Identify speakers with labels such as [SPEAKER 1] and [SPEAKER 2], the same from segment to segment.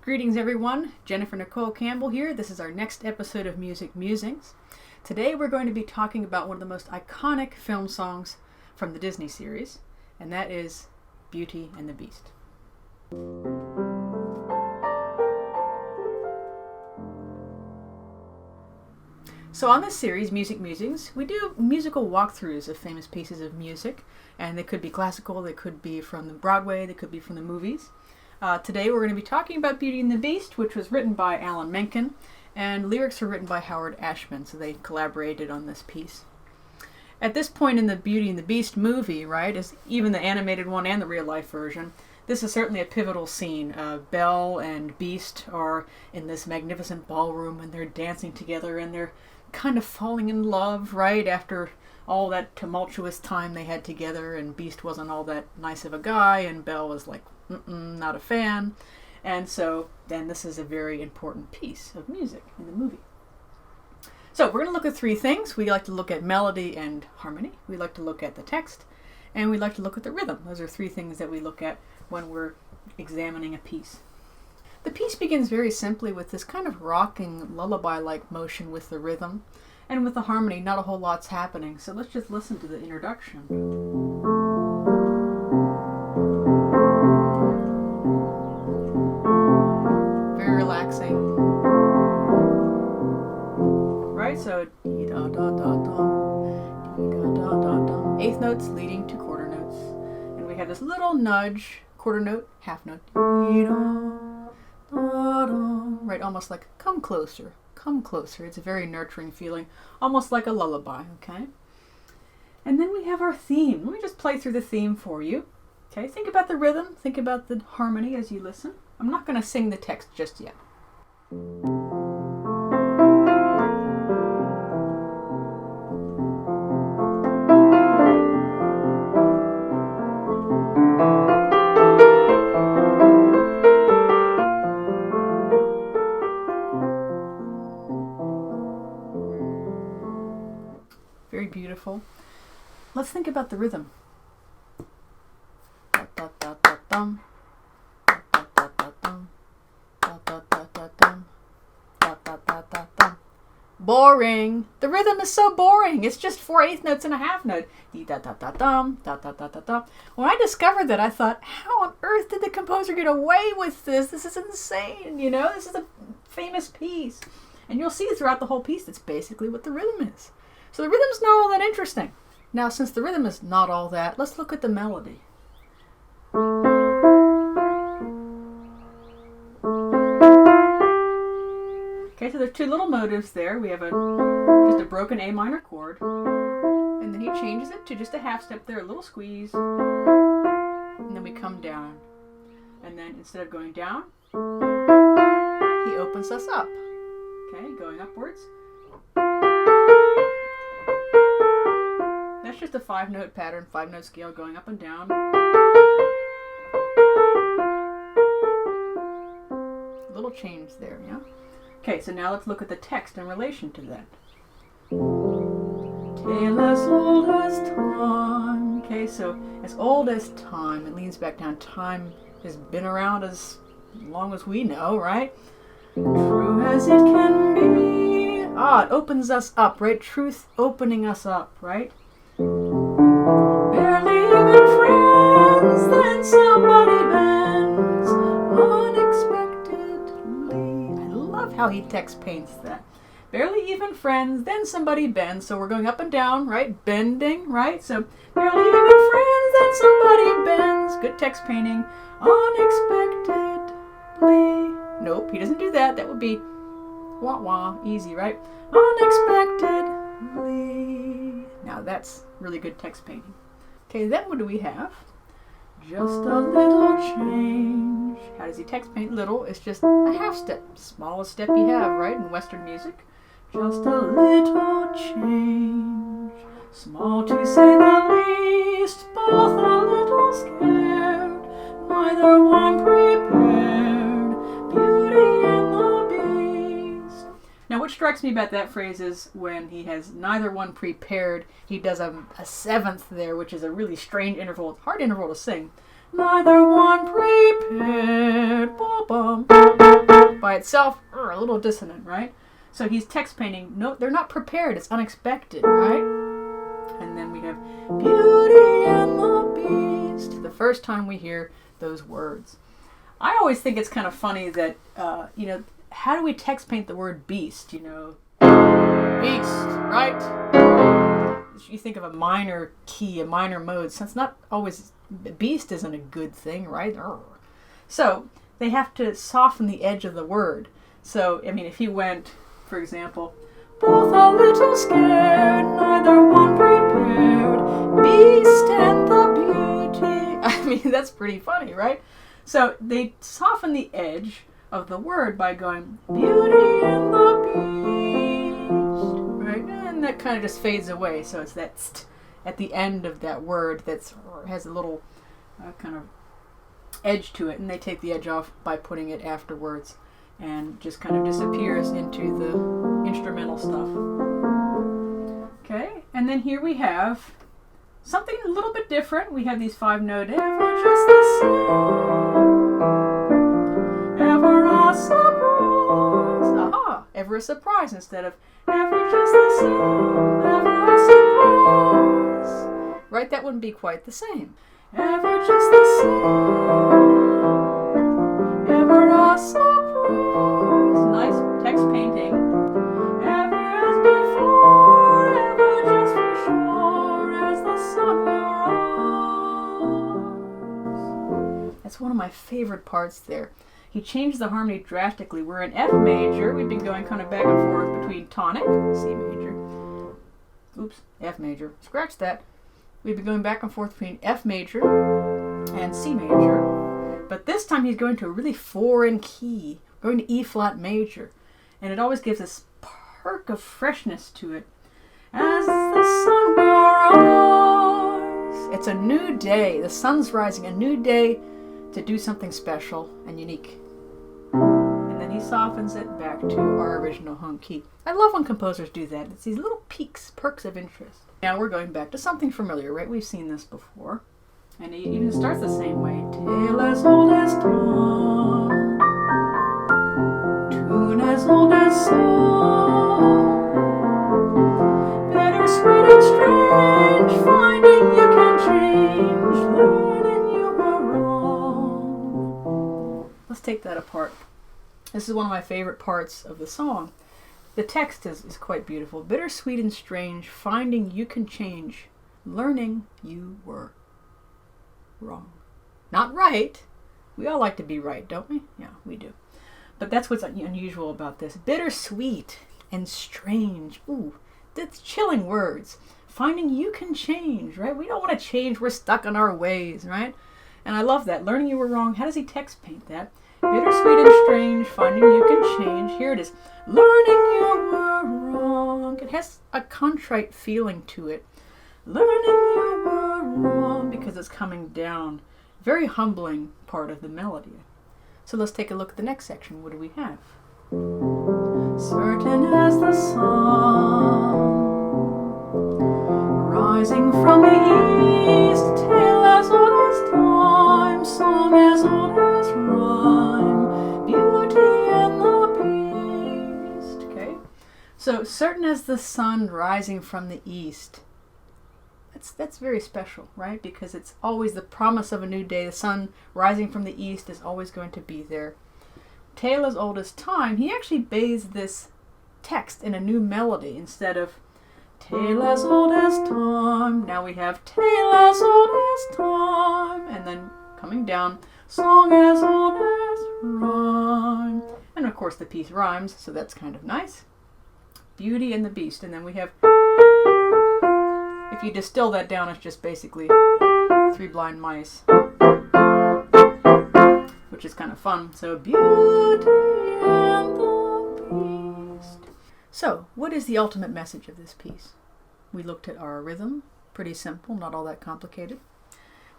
[SPEAKER 1] Greetings everyone, Jennifer Nicole Campbell here. This is our next episode of Music Musings. Today we're going to be talking about one of the most iconic film songs from the Disney series, and that is Beauty and the Beast. So on this series, Music Musings, we do musical walkthroughs of famous pieces of music, and they could be classical, they could be from the Broadway, they could be from the movies. Today we're going to be talking about Beauty and the Beast, which was written by Alan Menken, and lyrics were written by Howard Ashman, so they collaborated on this piece. At this point in the Beauty and the Beast movie, right, as even the animated one and the real-life version, this is certainly a pivotal scene. Belle and Beast are in this magnificent ballroom, and they're dancing together, and they're kind of falling in love, right, after all that tumultuous time they had together, and Beast wasn't all that nice of a guy, and Belle was like, not a fan. And so then this is a very important piece of music in the movie. So we're going to look at three things. We like to look at melody and harmony. We like to look at the text. And we like to look at the rhythm. Those are three things that we look at when we're examining a piece. The piece begins very simply with this kind of rocking lullaby-like motion with the rhythm. And with the harmony, not a whole lot's happening. So let's just listen to the introduction. Relaxing. Right, so eighth notes leading to quarter notes. And we have this little nudge, quarter note, half note. Right, almost like come closer, come closer. It's a very nurturing feeling, almost like a lullaby, okay? And then we have our theme. Let me just play through the theme for you. Okay, think about the rhythm, think about the harmony as you listen. I'm not going to sing the text just yet. Very beautiful. Let's think about the rhythm. Boring. The rhythm is so boring. It's just 4 eighth notes and a half note. When I discovered that, I thought, how on earth did the composer get away with this? This is insane, you know? This is a famous piece. And you'll see throughout the whole piece that's basically what the rhythm is. So the rhythm's not all that interesting. Now, since the rhythm is not all that, let's look at the melody. Okay, so there's two little motives there. We have just a broken A minor chord, and then he changes it to just a half step there, a little squeeze, and then we come down. And then instead of going down, he opens us up. Okay, going upwards. That's just a 5-note pattern, 5-note scale going up and down. A little change there, yeah? Okay, so now let's look at the text in relation to that. Tale as old as time. Okay, so as old as time, it leans back down. Time has been around as long as we know, right? True as it can be. It opens us up, right? Truth opening us up, right? Barely even friends, then somebody bends unexpectedly. I love how he text paints that. Barely even friends, then somebody bends. So we're going up and down, right? Bending, right? So barely even friends, then somebody bends. Good text painting. Unexpectedly. Nope, he doesn't do that. That would be wah-wah, easy, right? Unexpectedly. Now that's really good text painting. Okay, then what do we have? Just a little change. How does he text paint little? It's just a half step. Smallest step you have, right, in Western music. Just a little change. Small to say the least. Both a little scared. Neither one prepared. Beauty and the Beast. Now what strikes me about that phrase is when he has neither one prepared, he does a seventh there, which is a really strange interval, hard interval to sing. Neither one prepared. Ba-bum. note by itself, a little dissonant, right? So he's text painting. No, they're not prepared. It's unexpected, right? And then we have Beauty and the Beast. The first time we hear those words. I always think it's kind of funny that, how do we text paint the word beast, Beast, right? You think of a minor key, a minor mode. So it's not always, beast isn't a good thing, right? So they have to soften the edge of the word. So, if he went, for example, both a little scared, neither one prepared, beast and the beauty. That's pretty funny, right? So they soften the edge of the word by going, beauty and the beast, right? And that kind of just fades away. So it's that st at the end of that word that has a little kind of edge to it. And they take the edge off by putting it afterwards and just kind of disappears into the instrumental stuff. Okay, and then here we have something a little bit different. We have these 5-note, ever just the same, ever a surprise. Aha, ever a surprise instead of ever just the same, ever a surprise. Right, that wouldn't be quite the same. Ever just the same, ever a surprise. Nice text painting. Ever as before, ever just for sure as the sun will rise. That's one of my favorite parts there. He changed the harmony drastically. We're in F major. We've been going kind of back and forth between tonic, C major. Oops, F major. Scratch that. We've been going back and forth between F major and C major. But this time he's going to a really foreign key, going to E flat major. And it always gives this perk of freshness to it. As the sun will rise. It's a new day. The sun's rising. A new day to do something special and unique. And then he softens it back to our original home key. I love when composers do that. It's these little peaks, perks of interest. Now we're going back to something familiar, right? We've seen this before. And it even starts the same way. Tale as old as time, tune as old as song, bittersweet and strange, finding you can change, learning you were wrong. Let's take that apart. This is one of my favorite parts of the song. The text is quite beautiful. Bittersweet and strange, finding you can change, learning you were wrong. Not right. We all like to be right, don't we? Yeah, we do. But that's what's unusual about this. Bittersweet and strange. Ooh, that's chilling words. Finding you can change, right? We don't want to change. We're stuck in our ways, right? And I love that. Learning you were wrong. How does he text paint that? Bittersweet and strange, finding you can change. Here it is. Learning you were wrong. It has a contrite feeling to it. Learning you were wrong because it's coming down. Very humbling part of the melody. So let's take a look at the next section. What do we have? Certain as the sun, rising from the east, tale as old as time, song as old as rhyme, beauty and the beast. Okay, so certain as the sun rising from the east. That's very special, right? Because it's always the promise of a new day. The sun rising from the east is always going to be there. Tale as old as time. He actually bathes this text in a new melody instead of tale as old as time. Now we have tale as old as time. And then coming down, song as old as rhyme. And of course the piece rhymes, so that's kind of nice. Beauty and the Beast. And then we have, if you distill that down, it's just basically Three Blind Mice, which is kind of fun. So Beauty and the Beast. So what is the ultimate message of this piece? We looked at our rhythm, pretty simple, not all that complicated.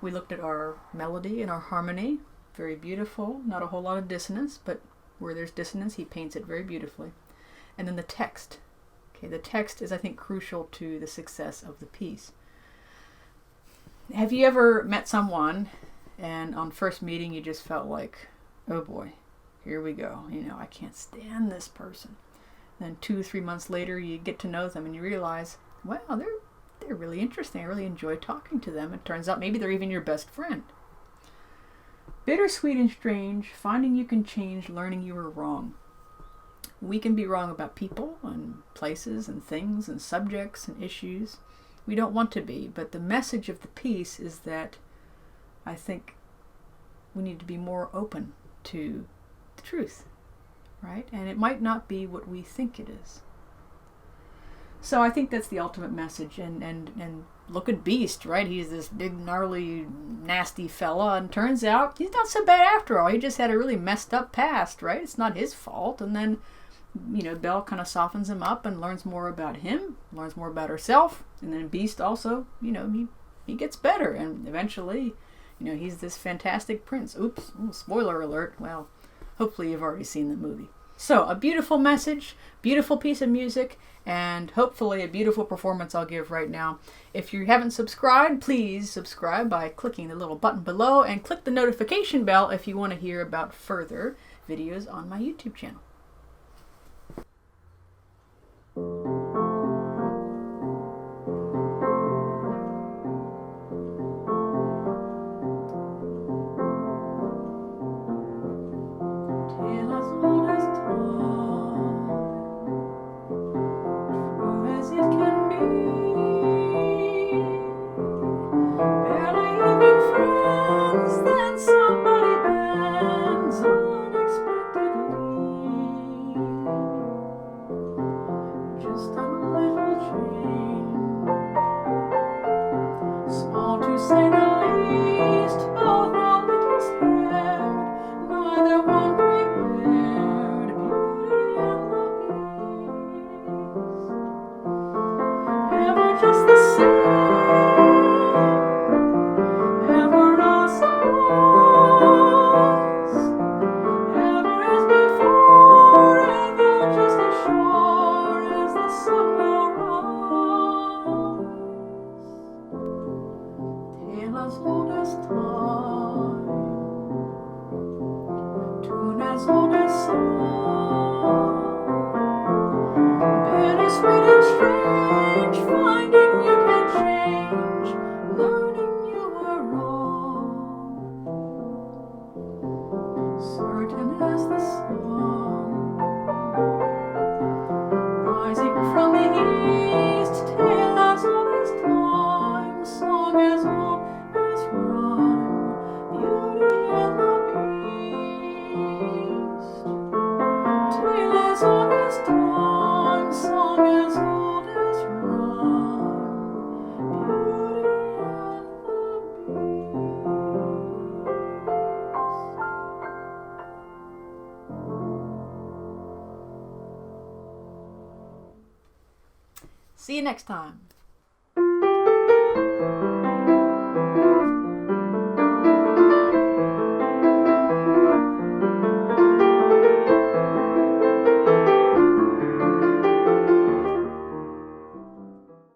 [SPEAKER 1] We looked at our melody and our harmony, very beautiful, not a whole lot of dissonance, but where there's dissonance, he paints it very beautifully. And then the text. Okay, the text is, I think, crucial to the success of the piece. Have you ever met someone and on first meeting you just felt like, oh boy, here we go. I can't stand this person. Then 2 or 3 months later, you get to know them and you realize, wow, they're really interesting. I really enjoy talking to them. It turns out maybe they're even your best friend. Bittersweet and strange, finding you can change, learning you were wrong. We can be wrong about people and places and things and subjects and issues. We don't want to be, but the message of the piece is that I think we need to be more open to the truth, right? And it might not be what we think it is. So I think that's the ultimate message. And look at Beast, right? He's this big, gnarly, nasty fella, and turns out he's not so bad after all. He just had a really messed up past, right? It's not his fault. And then, Belle kind of softens him up and learns more about him, learns more about herself. And then Beast also, he gets better. And eventually, he's this fantastic prince. Oops, spoiler alert. Well, hopefully you've already seen the movie. So, a beautiful message, beautiful piece of music, and hopefully a beautiful performance I'll give right now. If you haven't subscribed, please subscribe by clicking the little button below and click the notification bell if you want to hear about further videos on my YouTube channel. Say the least, both a little scared, neither one prepared, beauty and the beast. Ever just the same, ever a surprise, ever as before, ever just as sure as the sun will rise. As old as time, tune as old as song, bittersweet and strange, finding you can change, learning you were wrong, certain as the sun, rising from the east, tale as old as time, song as old as rhyme, beauty and the beast, tale as old as time, song as old as rhyme, beauty and the beast. See you next time.